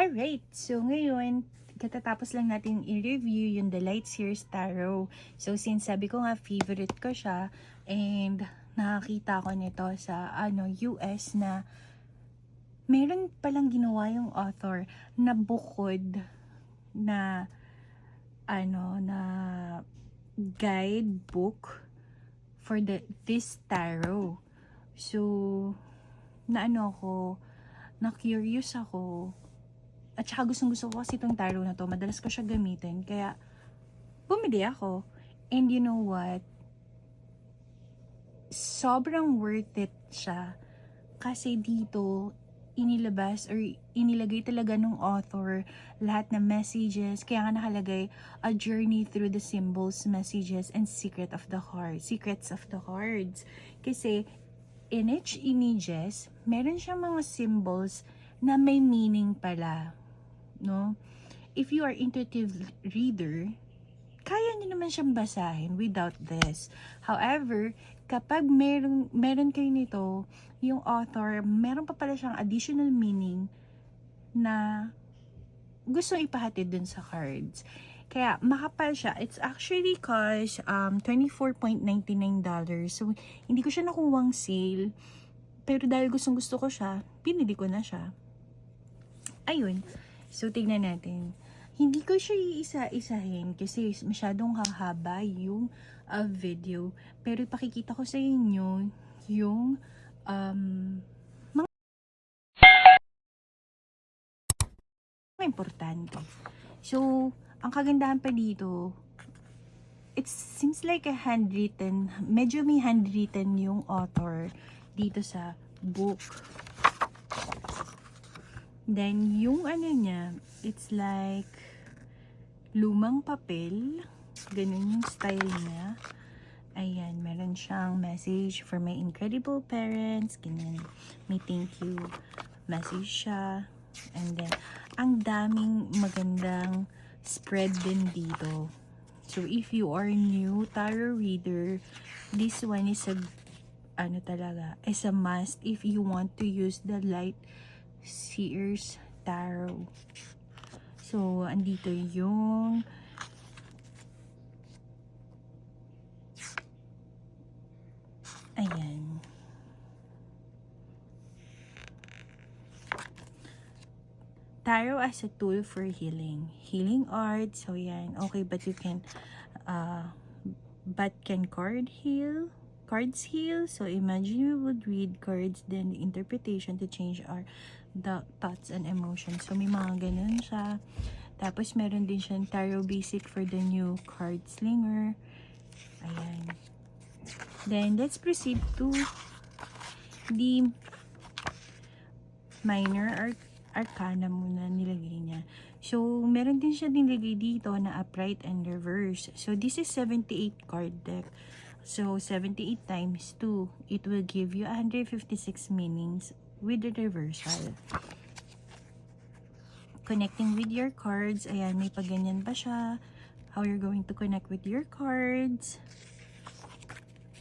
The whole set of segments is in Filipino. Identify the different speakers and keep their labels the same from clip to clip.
Speaker 1: Alright, so ngayon, katatapos lang natin i-review yung The Light Sears Tarot. So since sabi ko nga favorite ko siya and nakakita ko nito sa US na meron palang ginawa yung author na bukod na na guidebook for this tarot. So na curious ako. At saka gustong-gusto ko kasi itong tarot na to. Madalas ko siya gamitin. Kaya, bumili ako. And you know what? Sobrang worth it siya. Kasi dito, inilabas or inilagay talaga ng author lahat ng messages. Kaya nga nakalagay, a journey through the symbols, messages, and secrets of the cards. Kasi, in each images, meron siyang mga symbols na may meaning pala. No? If you are intuitive reader, kaya niyo naman siyang basahin without this. However, kapag meron kayo nito, yung author, meron pa pala siyang additional meaning na gusto ipahatid dun sa cards. Kaya makapal siya. It's actually cost $24.99. So, hindi ko siya nakuwang sale. Pero dahil gustong-gusto ko siya, pinili ko na siya. Ayun. So, tignan natin. Hindi ko siya iisa-isahin kasi masyadong hahaba yung video. Pero ipakikita ko sa inyo yung mga importante. So, ang kagandahan pa dito, it seems like a handwritten, medyo may handwritten yung author dito sa book. Then, yung niya, it's like lumang papel. Ganun yung style niya. Ayan, meron siyang message for my incredible parents. Ganyan. May thank you message siya. And then, ang daming magandang spread din dito. So, if you are new tarot reader, this one is is a must if you want to use the Light Sears Tarot. So, andito yung ayan. Tarot as a tool for healing. Healing art. So, yan. Okay, but you can but can cards heal? So, imagine we would read cards, then the interpretation to change the thoughts and emotions. So, may mga ganun siya. Tapos, meron din siyang tarot basic for the new card slinger. Ayan. Then, let's proceed to the minor arcana muna nilagay niya. So, meron din siya nilagay dito na upright and reverse. So, this is 78 card deck. So, 78 times 2, it will give you 156 meanings with the reversal. Connecting with your cards. Ayan, may paganyan pa siya. How you're going to connect with your cards.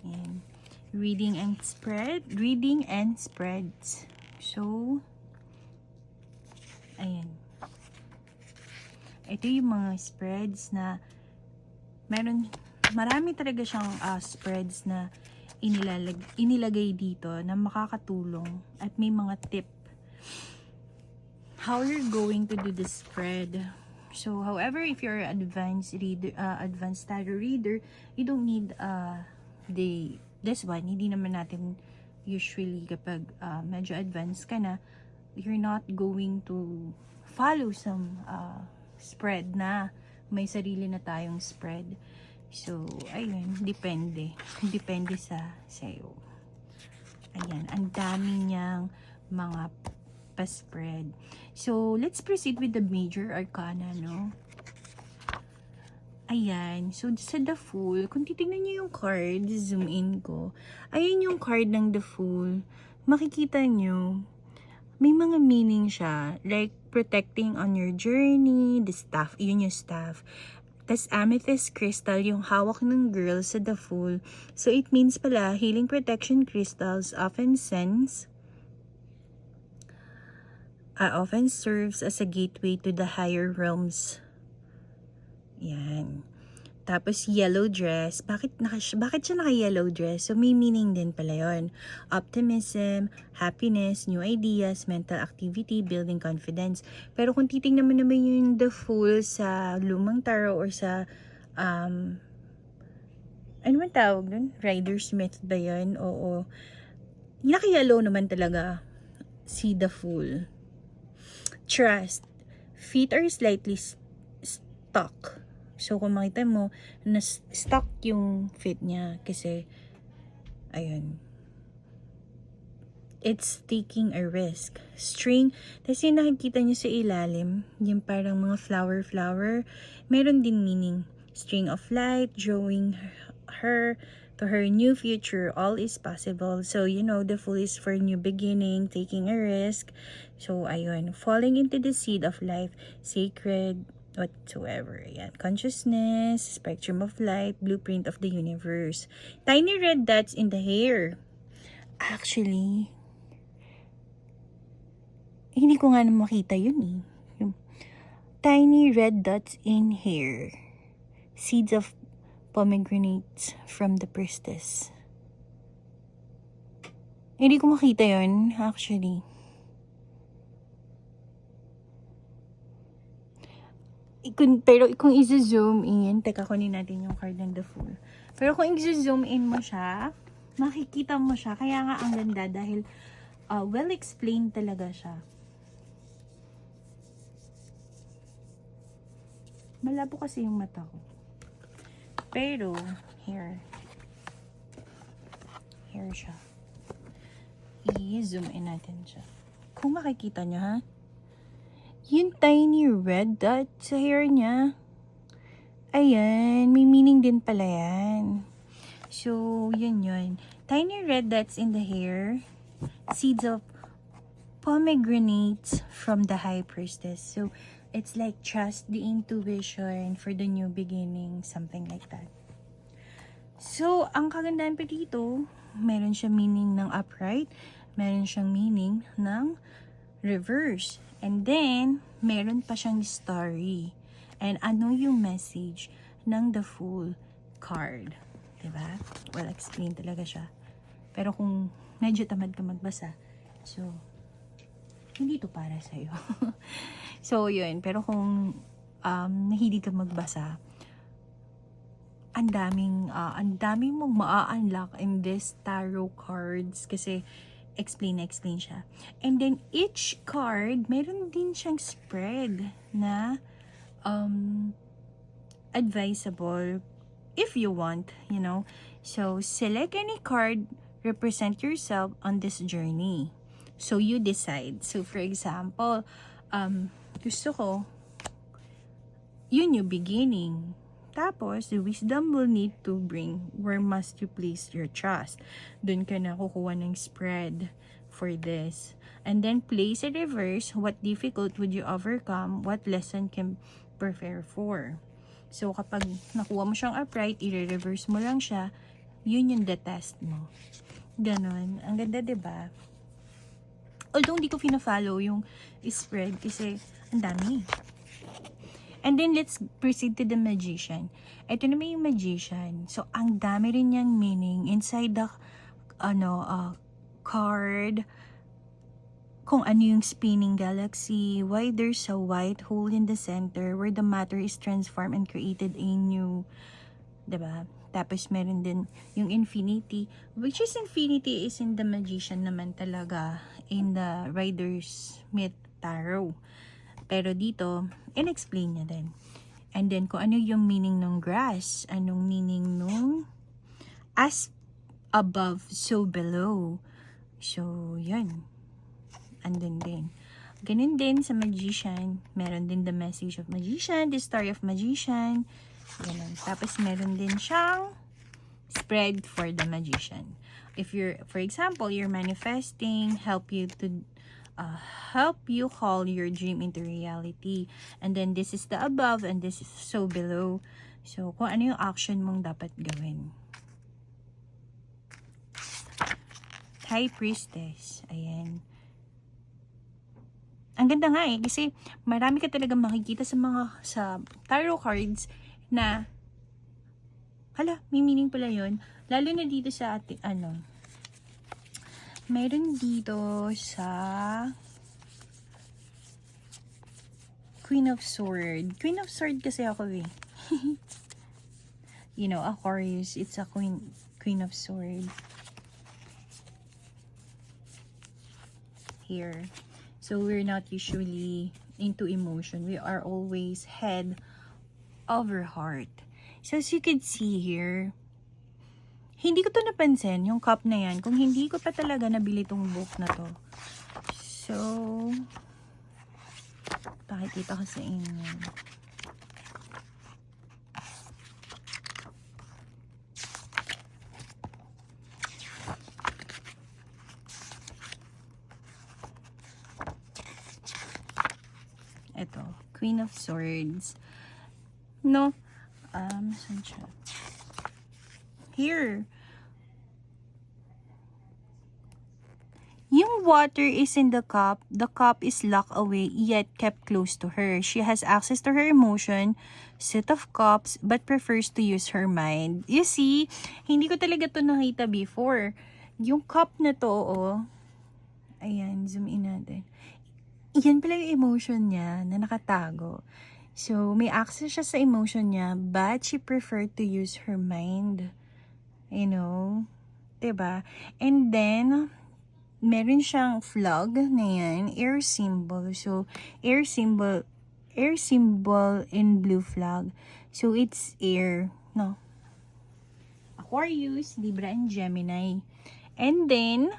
Speaker 1: Ayan. Reading and spreads. So, ayan. Ito yung mga spreads na marami talaga siyang spreads na inilagay dito na makakatulong at may mga tip how you're going to do the spread. So, however, if you're an advanced tarot reader, you don't need this one. Hindi naman natin usually kapag medyo advanced ka na, you're not going to follow some spread na may sarili na tayong spread. So, ayun, depende sa'yo. Ayan, ang dami niyang mga pa-spread. So, let's proceed with the major arcana, no? Ayan, so sa The Fool, kung titignan niyo yung card, zoom in ko, ayan yung card ng The Fool, makikita niyo, may mga meaning siya, like protecting on your journey, the staff, yun yung staff. Tas amethyst crystal, yung hawak ng girl sa The Fool. So, it means pala, healing protection crystals often sense often serves as a gateway to the higher realms. Yan. Tapos, yellow dress. Bakit siya naka-yellow dress? So, may meaning din pala yun. Optimism, happiness, new ideas, mental activity, building confidence. Pero kung titingnan mo naman yung the Fool sa lumang tarot or sa, ano man tawag dun? Rider's Myth ba yun? Oo. Naka-yellow naman talaga si the Fool. Trust. Feet are slightly stuck. So, kung makita mo, na-stuck yung feet niya kasi, ayun, it's taking a risk. String, tapos yung nakikita niyo sa ilalim, yung parang mga flower, meron din meaning. String of light, drawing her to her new future, all is possible. So, the Fool is for new beginning, taking a risk. So, ayun, falling into the seed of life, sacred, whatsoever. Yan. Consciousness, spectrum of light, blueprint of the universe. Tiny red dots in the hair. Actually, hindi ko nga na makita yun eh. Yung tiny red dots in hair. Seeds of pomegranates from the priestess. Hindi ko makita yun, actually. Pero kung i-zoom in, teka, kunin natin yung card ng the Fool. Pero kung i-zoom in mo siya, makikita mo siya. Kaya nga ang ganda dahil well explained talaga siya. Malabo kasi yung mata ko. Pero, here siya. I-zoom in natin siya. Kung makikita nyo, ha? Yung tiny red dot sa hair niya. Ayan, may meaning din pala yan. So, yun. Tiny red dots in the hair. Seeds of pomegranates from the high priestess. So, it's like trust the intuition for the new beginning. Something like that. So, ang kagandahan pa dito, meron siyang meaning ng upright. Meron siyang meaning ng reverse. And then, meron pa siyang story. And ano yung message ng the Fool card? Diba? Well, explain talaga siya. Pero kung medyo tamad ka magbasa, so, hindi to para sa'yo. So, yun. Pero kung nahilig ka magbasa, ang daming mong maa-unlock in this tarot cards kasi explain siya. And then, each card, meron din siyang spread na advisable if you want, So, select any card, represent yourself on this journey. So, you decide. So, for example, gusto ko, yun yung beginning. Tapos, the wisdom will need to bring, where must you place your trust? Doon ka na kukuha ng spread for this. And then, place a reverse. What difficult would you overcome? What lesson can prepare for? So, kapag nakuha mo siyang upright, i-reverse mo lang siya, yun yung the test mo. Ganon. Ang ganda, diba? Although, hindi ko fina-follow yung spread kasi ang dami. And then, let's proceed to the Magician. Ito naman yung Magician. So, ang dami rin niyang meaning inside the card. Kung ano yung spinning galaxy, why there's a white hole in the center where the matter is transformed and created a new, diba? Tapos, meron din yung infinity, which is infinity is in the Magician naman talaga, in the Rider's Myth Tarot. Pero dito, in-explain niya din. And then, kung ano yung meaning ng grass, anong meaning nung as above, so below. So, yun. Andun din. Ganun din sa Magician. Meron din the message of Magician, the story of Magician. Ganun. Tapos, meron din siyang spread for the Magician. If you're, for example, you're manifesting, help you call your dream into reality. And then, this is the above and this is so below. So, kung ano yung action mong dapat gawin. High Priestess. Ayan. Ang ganda nga eh, kasi marami ka talaga makikita sa tarot cards na, hala, may meaning pala yun. Lalo na dito sa ating, meron dito sa Queen of Sword. Queen of Sword kasi ako eh. You know, Aquarius, it's a Queen of Sword. Here. So, we're not usually into emotion. We are always head over heart. So, as you can see here, hindi ko to napansin, yung cup na yan, kung hindi ko pa talaga nabili tong book na to. So, pakikita ko sa inyo. Ito, Queen of Swords. No, saan siya? Here. Yung water is in the cup is locked away yet kept close to her. She has access to her emotion, set of cups, but prefers to use her mind. You see, hindi ko talaga to nakita before. Yung cup na to, oh, ayan, zoom in natin. Yan pala yung emotion niya na nakatago. So, may access siya sa emotion niya, but she preferred to use her mind. You know? Diba? And then, meron siyang flag na yan, air symbol. So, air symbol in blue flag. So, it's air, no? Aquarius, Libra, and Gemini. And then,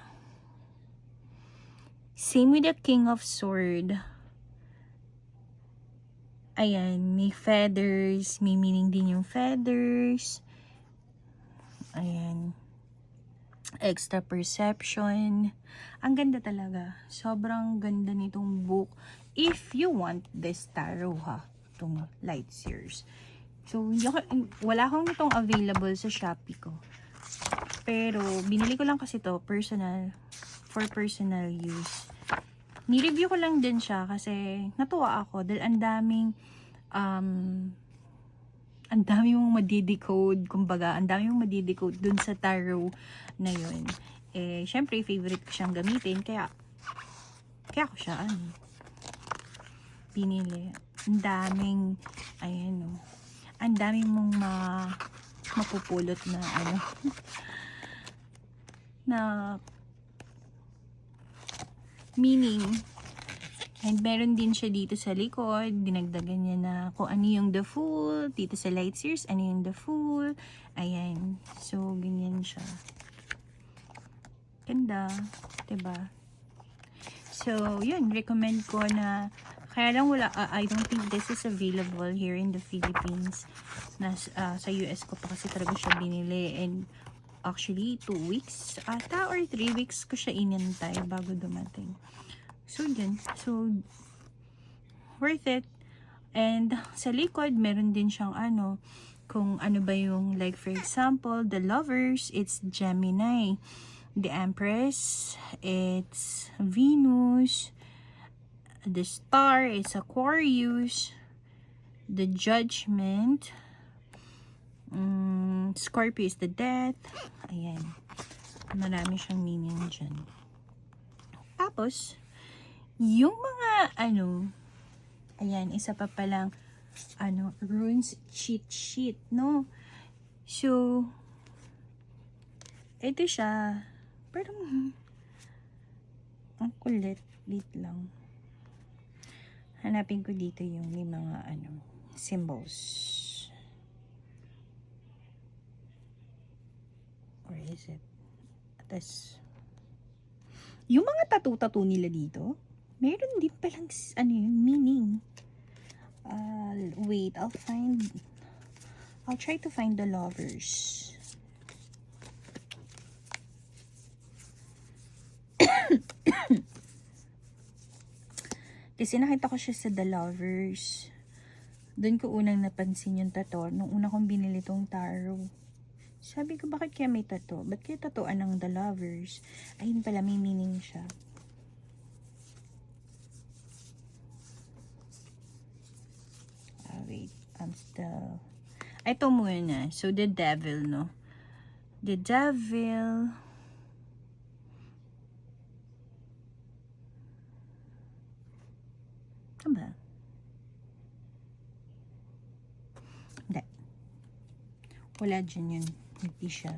Speaker 1: same with the King of Sword. Ayan, may feathers, may meaning din yung feathers. Ayan. Extra perception. Ang ganda talaga. Sobrang ganda nitong book. If you want this tarot ha. Itong Light Sears. So, wala akong itong available sa Shopee ko. Pero, binili ko lang kasi to personal. For personal use. Ni-review ko lang din siya kasi natuwa ako. Dahil ang dami mong madidecode, kumbaga, ang dami mong madidecode dun sa tarot na yun. Eh, syempre, favorite ko siyang gamitin, kaya ako siya, pinili. Ang daming, ayan, ang daming mong mapupulot na, na meaning. And meron din siya dito sa likod. Dinagdagan niya na kung ano yung the Fool. Dito sa Light Sears, ano yung the Fool. Ayan. So, ganyan siya. Ganda. Diba? So, yun. Recommend ko na kaya lang wala, I don't think this is available here in the Philippines. Sa US ko pa kasi talaga siya binili. And actually, 2 weeks ata or 3 weeks ko siya inintay bago dumating. So, yun. So, worth it. And sa likod, meron din siyang kung ano ba yung, like for example, the Lovers, it's Gemini. The Empress, it's Venus. The Star, it's Aquarius. The Judgment, Scorpio is the Death. Ayan. Marami siyang meaning dyan. Tapos, yung mga ayan, isa pa palang runes cheat sheet, no? So, ito siya. Pero, ang kulit. Lit lang. Hanapin ko dito yung may mga symbols. Or is it? Tapos, yung mga tattoo nila dito, meron din palang meaning. Wait, I'll try to find the Lovers. Kasi nakita ko siya sa The Lovers. Doon ko unang napansin yung tattoo. Nung una kong binili tong tarot. Sabi ko, bakit kaya may tattoo? Ba't kaya tattooan ng The Lovers? Ayun pala, may meaning siya. wait. Ito muna. So, the devil, no? The devil. Ano ba? Hindi. Wala dyan yun. Hindi siya.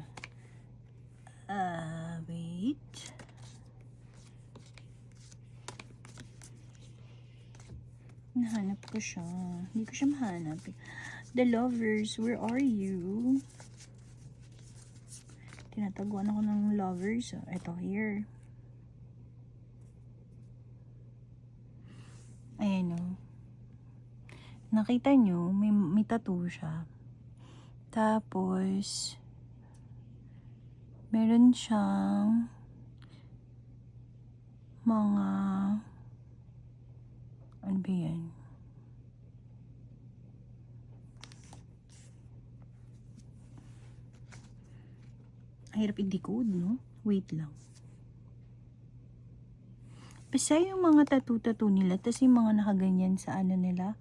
Speaker 1: Wait. Nahanap ko siya. Hindi ko siya mahanap. The lovers, where are you? Tinataguan ako ng lovers. Ito, here. Ayan o. Nakita nyo, may tattoo siya. Tapos, meron siyang mga, ano ba yan? Hirap i-decode, no? Wait lang. Basta yung mga tattoo nila, tapos yung mga nakaganyan sa ano nila,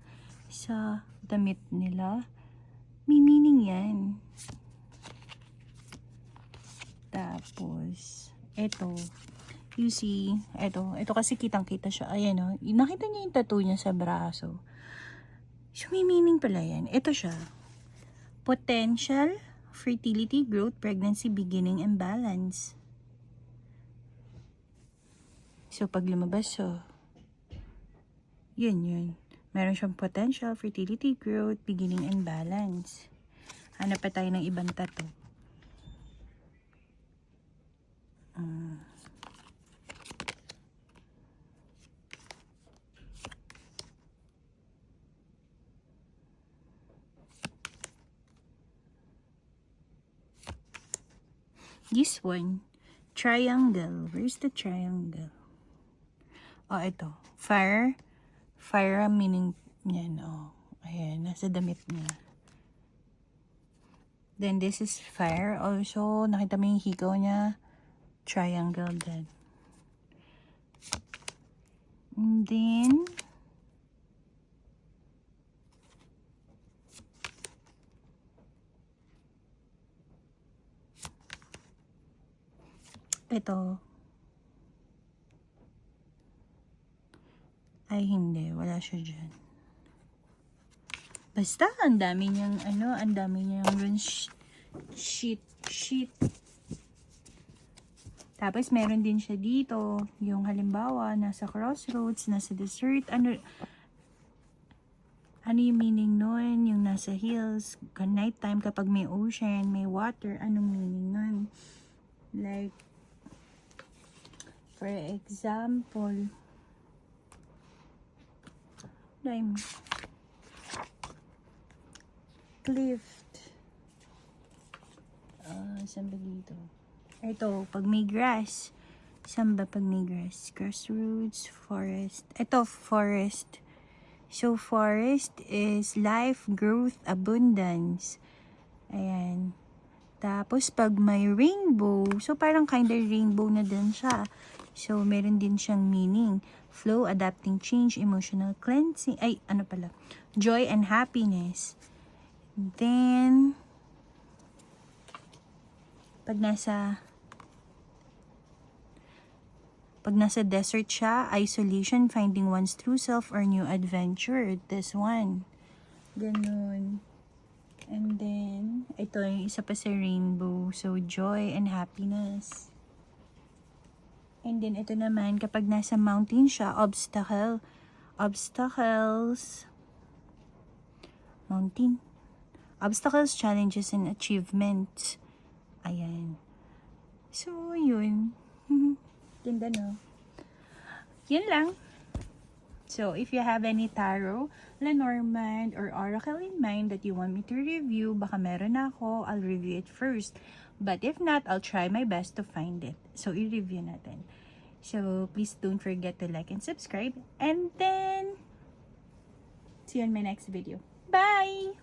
Speaker 1: sa damit nila, may meaning yan. Tapos, eto, you see, eto kasi kitang-kita siya. Ayan o, nakita niyo yung tattoo niya sa braso. So, may meaning pala yan. Ito siya. Potential, fertility, growth, pregnancy, beginning, and balance. So, pag lumabas, yun. Meron siyang potential, fertility, growth, beginning, and balance. Hanap pa tayo ng ibang tattoo. This one, triangle. Where's the triangle? Ito. Fire. Fire meaning yan, ayan, nasa damit niya. Then, this is fire. Also, nakita mo yung hikaw niya. Triangle din. And then, ito. Ay, hindi. Wala siya dyan. Basta, ang dami niyang, run sheet. Tapos, meron din siya dito. Yung halimbawa, nasa crossroads, nasa desert. Ano yung meaning nun? Yung nasa hills, nighttime, kapag may ocean, may water, anong meaning nun? Like, for example, cliff. Saan ba dito? Ito, pag may grass. Saan ba pag may grass? Crossroads, forest. Ito, forest. So, forest is life, growth, abundance. Ayan. Tapos, pag may rainbow, so parang kinda rainbow na din siya. So, meron din siyang meaning. Flow, adapting change, emotional cleansing. Joy and happiness. Then, pag nasa desert siya, isolation, finding one's true self, or new adventure. This one. Ganun. And then, ito yung isa pa sa rainbow. So, joy and happiness. And then, ito naman, kapag nasa mountain siya, obstacles, mountain. Obstacles, challenges, and achievements. Ayan. So, yun. Ganda, no? Yun lang. So, if you have any tarot, Lenormand, or oracle in mind that you want me to review, baka meron ako, I'll review it first. But if not, I'll try my best to find it. So, i-review natin. So, please don't forget to like and subscribe. And then, see you in my next video. Bye!